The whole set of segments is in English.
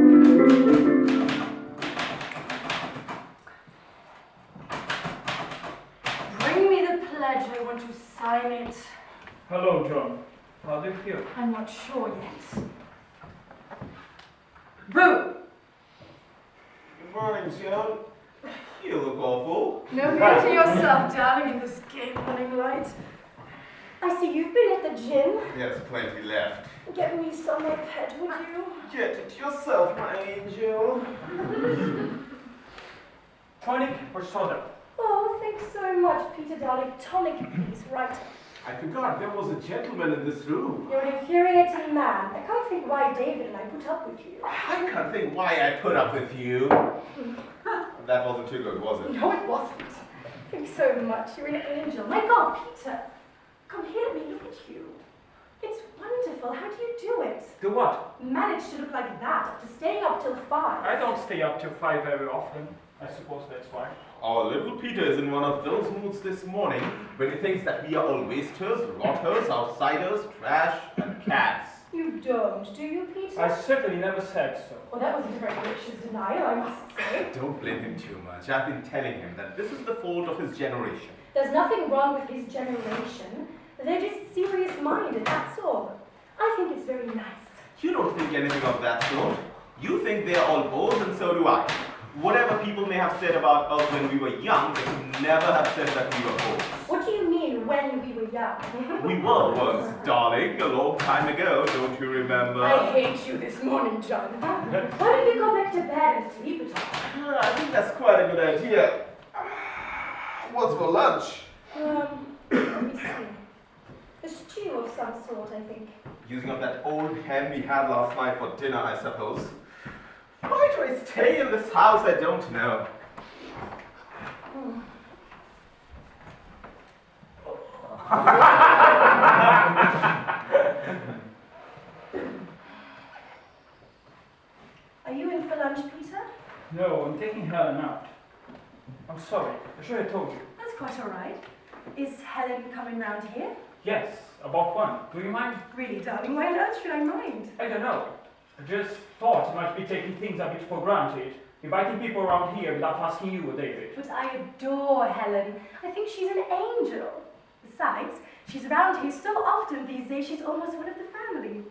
Bring me the pledge. I want to sign it. Hello, John. How do you feel? I'm not sure yet. Boo! Good morning, John. You look awful. No beauty yourself, darling, in this gay morning light. I see you've been at the gym. There's plenty left. Get me some more pet, would you? Get it yourself, my angel. Tonic or soda? Oh, thanks so much, Peter, darling. Tonic, please, right. I forgot there was a gentleman in this room. You're an infuriating man. I can't think why David and I put up with you. I can't think why I put up with you. That wasn't too good, was it? No, it wasn't. Thanks so much. You're an angel. My God, Peter. Come here, let me look at you. It's wonderful. How do you do it? Do what? Manage to look like that after staying up till 5. I don't stay up till 5 very often. I suppose that's why. Our little Peter is in one of those moods this morning when he thinks that we are all wasters, rotters, outsiders, trash, and cats. You don't, do you, Peter? I certainly never said so. Well, that was a very gracious denial, I must say. Don't blame him too much. I've been telling him that this is the fault of his generation. There's nothing wrong with his generation. They're just serious-minded, that's all. I think it's very nice. You don't think anything of that sort. You think they're all bores, and so do I. Whatever people may have said about us when we were young, they could never have said that we were bores. What do you mean, when we were young? We were once, darling, a long time ago, don't you remember? I hate you this morning, John. Why don't you go back to bed and sleep it off? I think that's quite a good idea. What's for lunch? Let me see. A stew of some sort, I think. Using up that old hen we had last night for dinner, I suppose. Why do I stay in this house? I don't know. Are you in for lunch, Peter? No, I'm taking Helen out. I'm sorry. I should have told you. That's quite all right. Is Helen coming round here? Yes, about 1. Do you mind? Really, darling, why on earth should I mind? I don't know. I just thought you might be taking things a bit for granted, inviting people around here without asking you, David. But I adore Helen. I think she's an angel. Besides, she's around here so often these days, she's almost one of the family.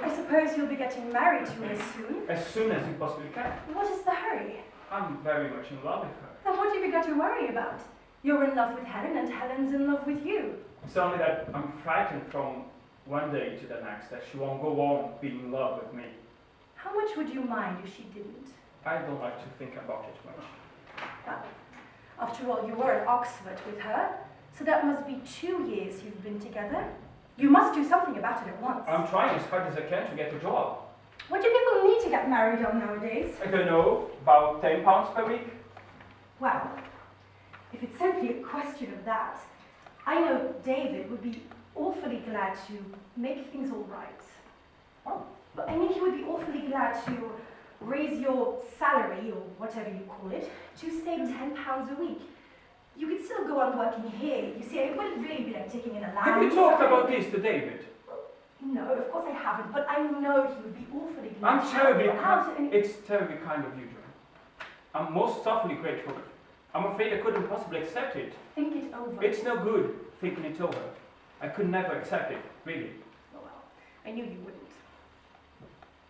I suppose you'll be getting married to her soon. As soon as you possibly can. What is the hurry? I'm very much in love with her. Then what have you got to worry about? You're in love with Helen and Helen's in love with you. It's only that I'm frightened from one day to the next that she won't go on being in love with me. How much would you mind if she didn't? I don't like to think about it much. Well, after all, you were at Oxford with her, so that must be 2 years you've been together. You must do something about it at once. I'm trying as hard as I can to get a job. What do people need to get married on nowadays? I don't know, about £10 per week? Well, if it's simply a question of that, I know David would be awfully glad to make things all right. Oh. But I mean, he would be awfully glad to raise your salary, or whatever you call it, to say £10 a week. You could still go on working here. You see, it wouldn't really be like taking an allowance. Have you talked about this to David? No, of course I haven't, but I know he would be awfully glad I'm to terribly help you out. It's terribly kind of you, John. I'm most awfully grateful. I'm afraid I couldn't possibly accept it. Think it over. It's no good thinking it over. I could never accept it, really. Oh well, I knew you wouldn't.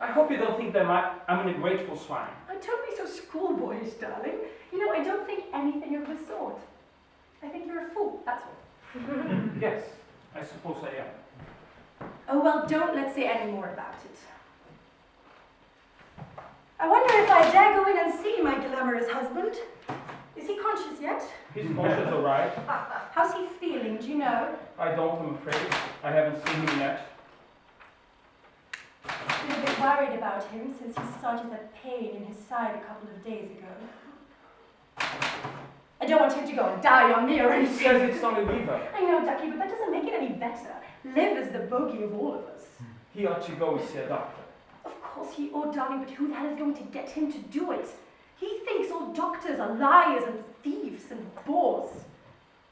I hope you don't think that I'm an ungrateful swine. Oh, don't be so schoolboyish, darling. You know, I don't think anything of the sort. I think you're a fool, that's all. Yes, I suppose I am. Oh well, don't let's say any more about it. I wonder if I dare go in and see my glamorous husband. Is he conscious yet? His conscience all right. How's he feeling, do you know? I don't, I'm afraid. I haven't seen him yet. I've been a bit worried about him since he started that pain in his side a couple of days ago. I don't want him to go and die on me or He anything. says it's only liver. I know, Ducky, but that doesn't make it any better. Liver's the bogey of all of us. He ought to go and see a doctor. Of course he ought, darling, but who the hell is going to get him to do it? He thinks all doctors are liars and thieves and bores.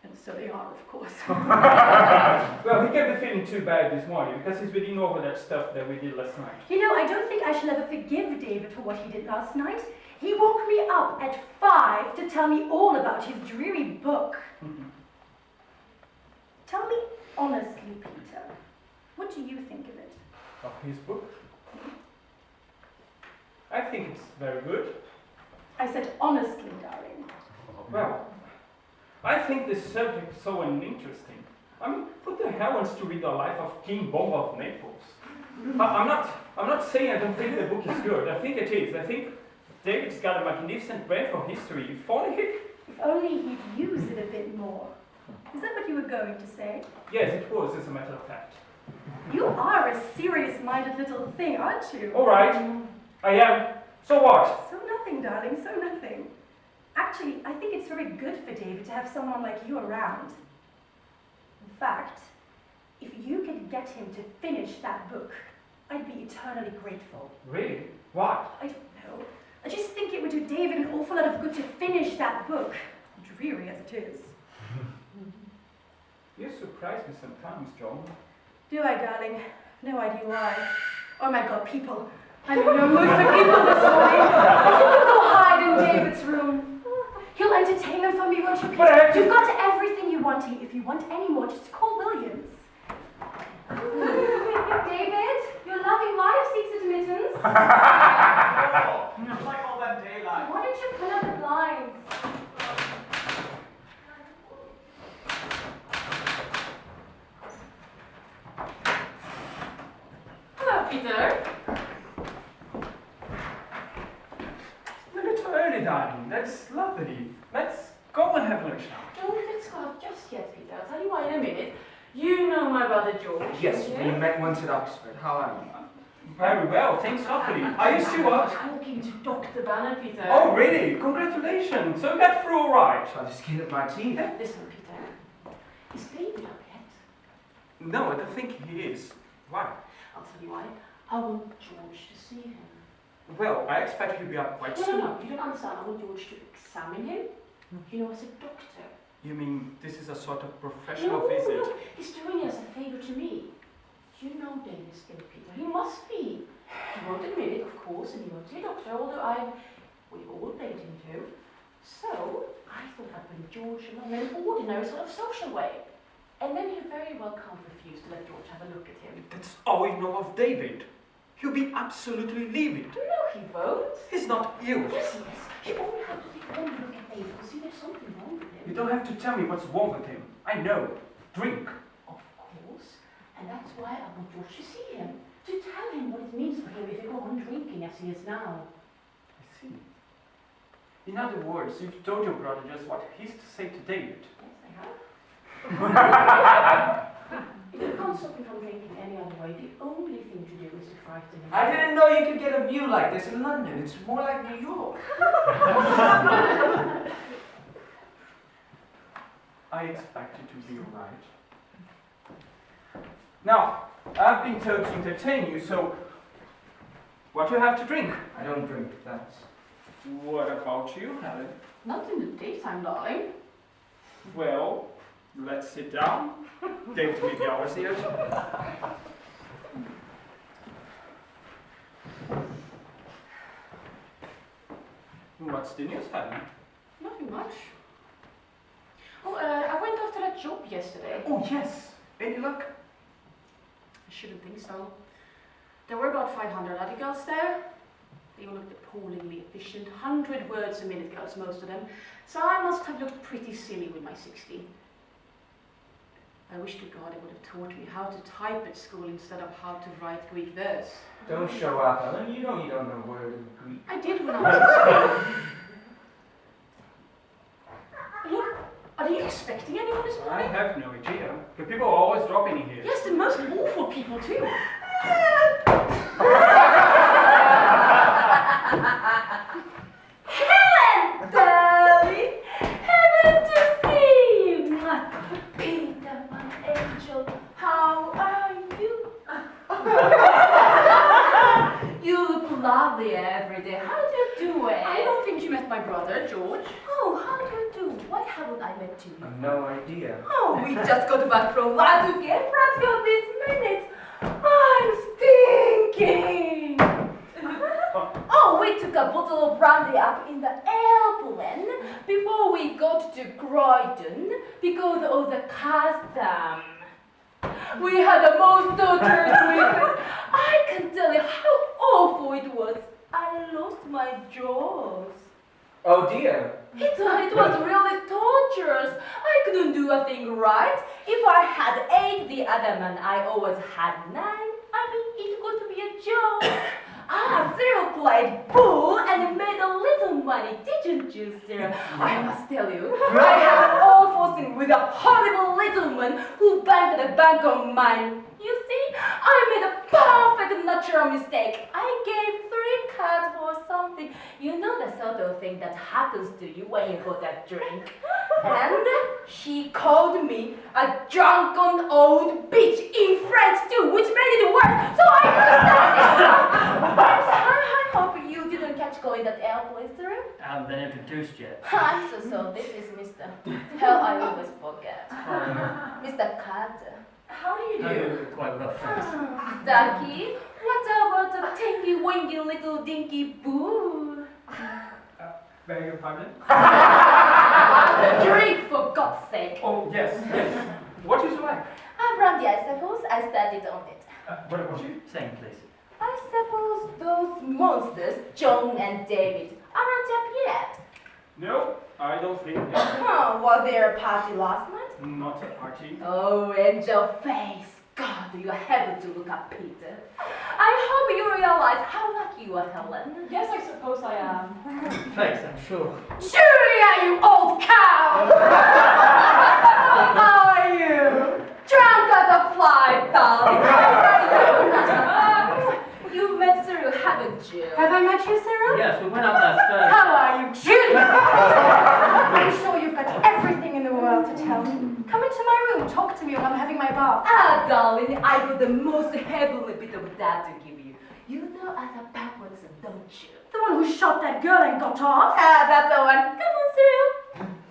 And so they are, of course. Well, he can't be feeling too bad this morning because he's reading over that stuff that we did last night. You know, I don't think I shall ever forgive David for what he did last night. He woke me up at 5 to tell me all about his dreary book. Tell me honestly, Peter, what do you think of it? Of his book? I think it's very good. I said honestly, darling. Well, I think this subject is so uninteresting. I mean, who the hell wants to read the life of King Bomba of Naples? I'm not saying I don't think the book is good. I think it is. I think David's got a magnificent brain for history. If only he'd use it a bit more. Is that what you were going to say? Yes, it was, as a matter of fact. You are a serious-minded little thing, aren't you? All right, I am. So what? So nothing, darling, so nothing. Actually, I think it's very good for David to have someone like you around. In fact, if you could get him to finish that book, I'd be eternally grateful. Really? Why? I don't know. I just think it would do David an awful lot of good to finish that book, dreary as it is. You surprise me sometimes, John. Do I, darling? No idea why. Oh my God, people. I'm in no mood for people this morning. I think you'll go hide in David's room. He'll entertain them for me, won't you, Peter? You've got everything you want here. If you want any more, just call Williams. David, your loving wife seeks admittance. Just like all that daylight. Why don't you pull up the blinds? Hello, Peter. You're a little early, darling. That's lovely. Let's go and have lunch now. Don't let's go out just yet, Peter. I'll tell you why in a minute. You know my brother George. Yes, don't we you? met once at Oxford. How are you? Very well, thanks awfully. Are you still up? Talking to Dr. Banner, Peter. Oh, really? Congratulations. So you got through all right. By the skin of my teeth. Listen, Peter. Is David up yet? No, I don't think he is. Why? I'll tell you why. I want George to see him. Well, I expect he'll be up quite soon. No, you don't understand. I want George to examine him. You know, as a doctor. You mean this is a sort of professional No, visit? no, he's doing it as a favour to me. You know David's ill, Peter. He must be. He won't admit it, of course, and he won't see a doctor, although we all begged him to. So, I thought I'd bring George along in an ordinary sort of social way. And then he very well can't refuse to let George have a look at him. That's all we know of David. He'll be absolutely livid. No, he won't. He's not ill. Yes, he is. You only have to take one look at David and see there's something wrong with him. You don't have to tell me what's wrong with him. I know. Drink. Of course. And that's why I want George to see him. To tell him what it means for him if he go on drinking as he is now. I see. In other words, you've told your brother just what he's to say to David. Yes, I have. If you can't stop him from drinking any other way, the only thing to do is to frighten him. I didn't know you could get a view like this in London. It's more like New York. I expect it to be alright. Now, I've been told to entertain you, so what do you have to drink? I don't drink, thanks. What about you, Helen? Not in the daytime, darling. Well, let's sit down. David may be ours here. What's the news, Helen? Nothing much. Oh, I went after that job yesterday. Oh, yes. Any luck? I shouldn't think so. There were about 500 other girls there. They all looked appallingly efficient, 100 words a minute girls, most of them. So I must have looked pretty silly with my 60. I wish to God they would have taught me how to type at school instead of how to write Greek verse. Don't show off, Ellen. You know you don't know a word in Greek. I did when I was in school. Look, are you expecting anyone this I morning? have no idea. The people are always dropping in here. Yes, the most awful people too. Helen, darling, heaven to see you. Peter, my angel, how are you? You look lovely every day. How do you do it? I don't think you met my brother, George. Oh, how do you do? why haven't I met you? I've no idea. Oh, we just got back from lunch together at this minute. I'm stinking. Oh, we took a bottle of brandy up in the airplane before we got to Croydon because of the custom. We had the most torturous weekend. I can tell you how awful it was. I lost my jaws. Oh dear. It was really torturous. I couldn't do a thing right. If I had 8, the other man, I always had 9. I mean, it could be a joke. Cyril played pool and made a little money, didn't you, Cyril? I must tell you, I had an awful thing with a horrible little man who banked at a bank of mine. You see, I made a perfect natural mistake. I gave 3 cards for something. You know the sort of thing that happens to you when you got a drink. And she called me a drunken old bitch in French too, which made it worse. So I couldn't stand it. I hope you didn't catch going that airplane, Cyril. I haven't been introduced yet. I'm so sorry. This is Mr. Hell, I always forget. Mr. Carter. How do you No, do? you're quite rough, thanks. Ducky, what about the tinky winky little dinky boo? Beg your pardon? Drink for God's sake. Oh, yes, yes. What would you like? Brandy, I suppose. I studied on it. What was you? Same, please. I suppose those monsters, John and David, aren't up yet. No, I don't think so. Oh, was there a party last night? Not a party. Oh, angel face. God, you have to look up Peter. I hope you realize how lucky you are, Helen. Yes, I suppose I am. Thanks, I'm sure. Julia, you old cow! How are you? Drunk as a fly, darling. How are you? You've met Cyril, haven't you? Have I met you, Cyril? Yes, we went out last Thursday. How are you, Julia? I'm sure you've got everything in the world to tell me. Come into my room, talk to me while I'm having my bath. Darling, I got the most heavenly bit of that to give you. You know Arthur backwards, don't you? The one who shot that girl and got off. That's the one. Come on, Cyril.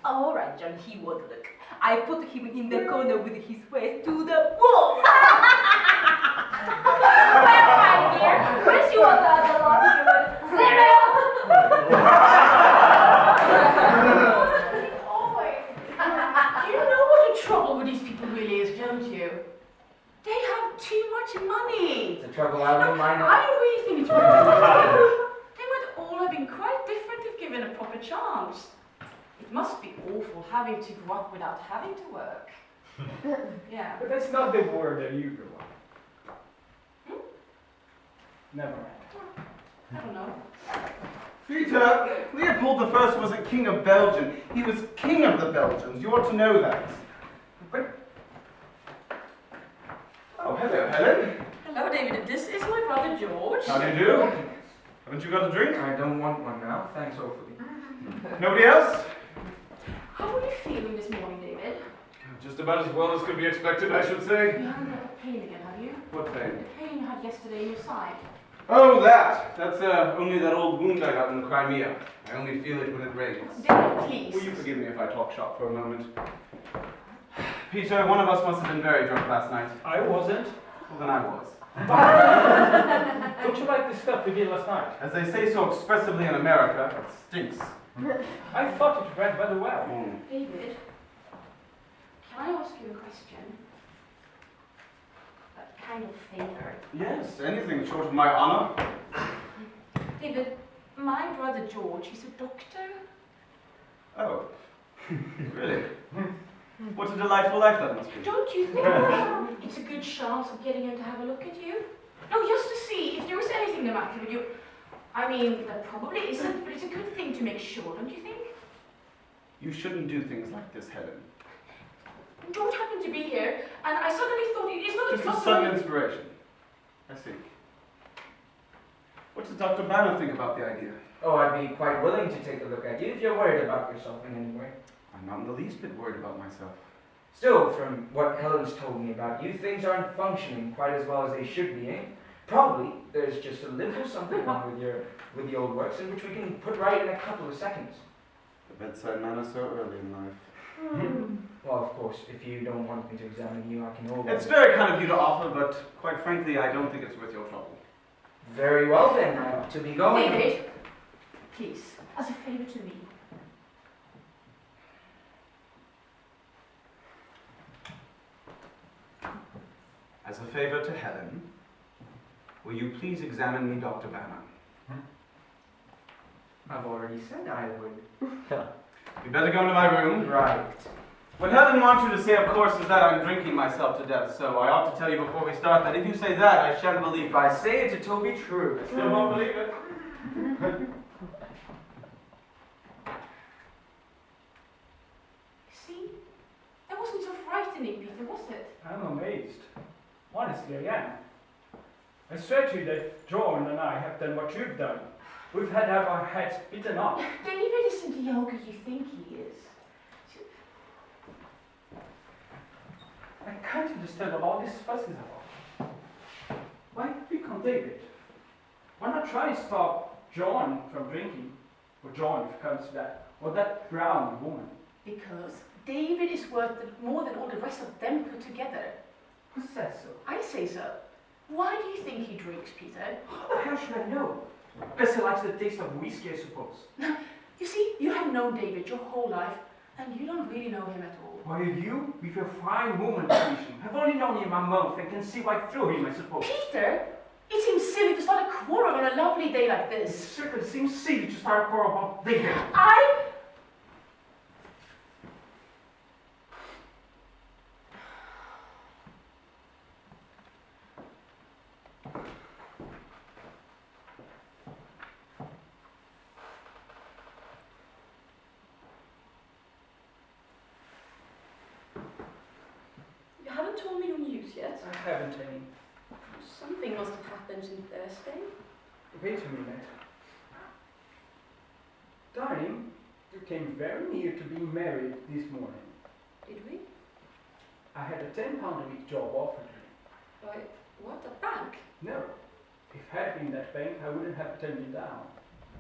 All right, John, he won't look. I put him in the corner with his face to the wall. Well, my dear, wish you was at the lot you would. Cyril! You know what the trouble with these people really is, don't you? They have too much money. It's a trouble I wouldn't mind. I really think it's really They would all have been quite different if given a proper chance. It must be awful having to grow up without having to work. Yeah. But that's not the word that you grew up. Never mind. I don't know. Peter, Leopold I wasn't king of Belgium. He was king of the Belgians. You ought to know that. But... Oh, hello, Helen. Hello, David. This is my brother George. How do you do? Haven't you got a drink? I don't want one now. Thanks awfully. Nobody else? How are you feeling this morning, David? Just about as well as could be expected, I should say. You haven't got the pain again, have you? What pain? The pain you had yesterday in your side. Oh, that! That's only that old wound I got in the Crimea. I only feel it when it rains. David, please. Will you forgive me if I talk shop for a moment? Peter, one of us must have been very drunk last night. I wasn't. Well, then I was. Don't you like the stuff we did last night? As they say so expressively in America, it stinks. I thought it read rather well. David, can I ask you a question? A kind of favor. Yes, anything short of my honor. David, my brother George, he's a doctor. Oh, really? What a delightful life that must be. Don't you think it's a good chance of getting him to have a look at you? No, just to see if there is anything the matter with you. I mean, there probably isn't, but it's a good thing to make sure, don't you think? You shouldn't do things like this, Helen. George happened to be here, and I suddenly thought it's not Just a trouble. sudden inspiration. I see. What does Dr. Banner think about the idea? Oh, I'd be quite willing to take a look at you if you're worried about yourself in any way. I'm not in the least bit worried about myself. Still, from what Helen's told me about you, things aren't functioning quite as well as they should be, eh? Probably there's just a little something wrong with the old works, in which we can put right in a couple of seconds. The bedside manner so early in life. Well, of course, if you don't want me to examine you, I can always... It's very kind of you to offer, but quite frankly, I don't think it's worth your trouble. Very well then, I ought to be going. David, please, as a favor to me. As a favor to Helen, will you please examine me, Dr. Banner? I've already said I would. You better go into my room. Right. What Helen wants you to say, of course, is that I'm drinking myself to death, so I ought to tell you before we start that if you say that, I shan't believe If I say it, it'll be true. I still won't believe it. See? That wasn't so frightening, Peter, was it? I'm amazed. Honestly, I am. I swear to you that John and I have done what you've done. We've had our heads bitten off. David isn't the ogre you think he is. I can't understand what all this fuss is about. Why pick on David? Why not try and stop John from drinking? Or John, if it comes to that. Or that brown woman. Because David is worth more than all the rest of them put together. Who says so? I say so. Why do you think he drinks, Peter? How the hell should I know? Because he likes the taste of whiskey, I suppose. You see, you have known David your whole life, and you don't really know him at all. While you, with your fine woman vision, have only known him a month and can see right through him, I suppose. Peter, it seems silly to start a quarrel on a lovely day like It this. certainly seems silly to start a quarrel about David. You haven't told me your news yet. I haven't any. Something must have happened since Thursday. Wait a minute. Darling, you came very near to being married this morning. Did we? I had a £10 a week job offered me. By what? A bank? No. If I had been that bank, I wouldn't have turned you down.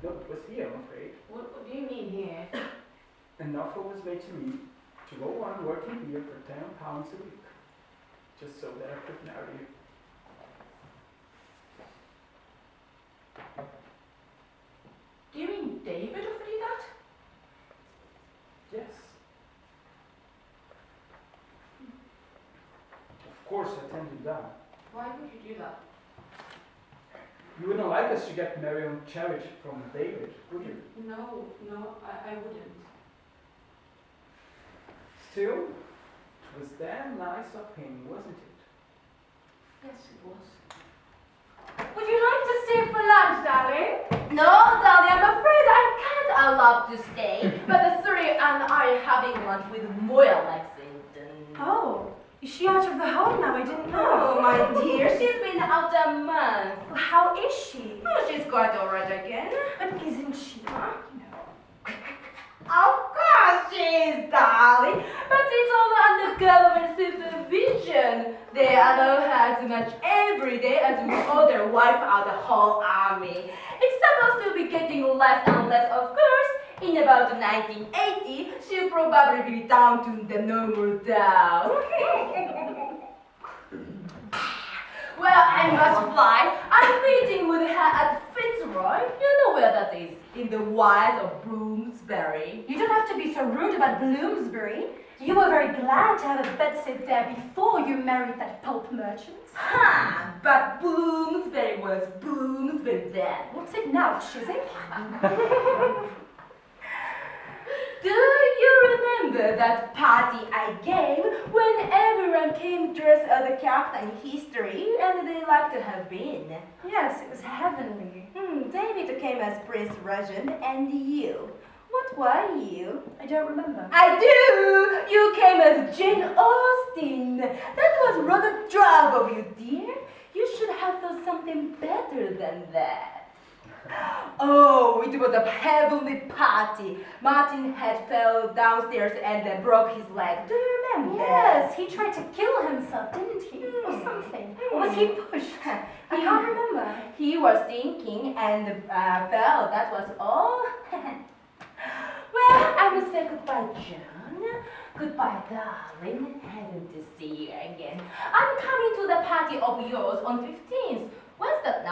No, it was here, I'm afraid. What do you mean here? An offer was made to me to go on working here for £10 a week. Just so that I could marry you. Do you mean David offered you that? Yes. Of course I turned you down. Why would you do that? You wouldn't like us to get married on charity from David, would you? No, I wouldn't. Still, it was damn nice of him, wasn't it? Yes, it was. Would you like to stay for lunch, darling? No, darling, I'm afraid I can't allow to stay. But the three and I are having lunch with Moya Lexington. Oh, is she out of the home now? I didn't know. Oh, my dear, she's been out a month. Well, how is she? Oh, she's quite alright again. But isn't she? Of course she is, darling. But it's all under government supervision. They allow her as much every day as we order wipe out the whole army. It's supposed to be getting less and less, of course. In about 1980, she'll probably be down to the normal down. Well, I must fly. I'm meeting with her at Fitzroy. You know where that is, in the wilds of Bloomsbury. You don't have to be so rude about Bloomsbury. You were very glad to have a bedstead there before you married that pulp merchant. Ha! But Bloomsbury was Bloomsbury then. What's it now, Chiswick? Do you remember that party I gave when everyone came dressed as a character in history and they liked to have been? Yes, it was heavenly. David came as Prince Regent and you. What were you? I don't remember. I do! You came as Jane Austen. That was rather drab of you, dear. You should have thought something better than that. Oh, it was a heavenly party. Martin had fell downstairs and broke his leg. Do you remember? Yes, he tried to kill himself, didn't he? Or something. Or was he pushed? I can't remember. He was thinking and fell. That was all. Well, I I must say goodbye, John. Goodbye, darling. Heaven to see you again. I'm coming to the party of yours on 15th. When's that now?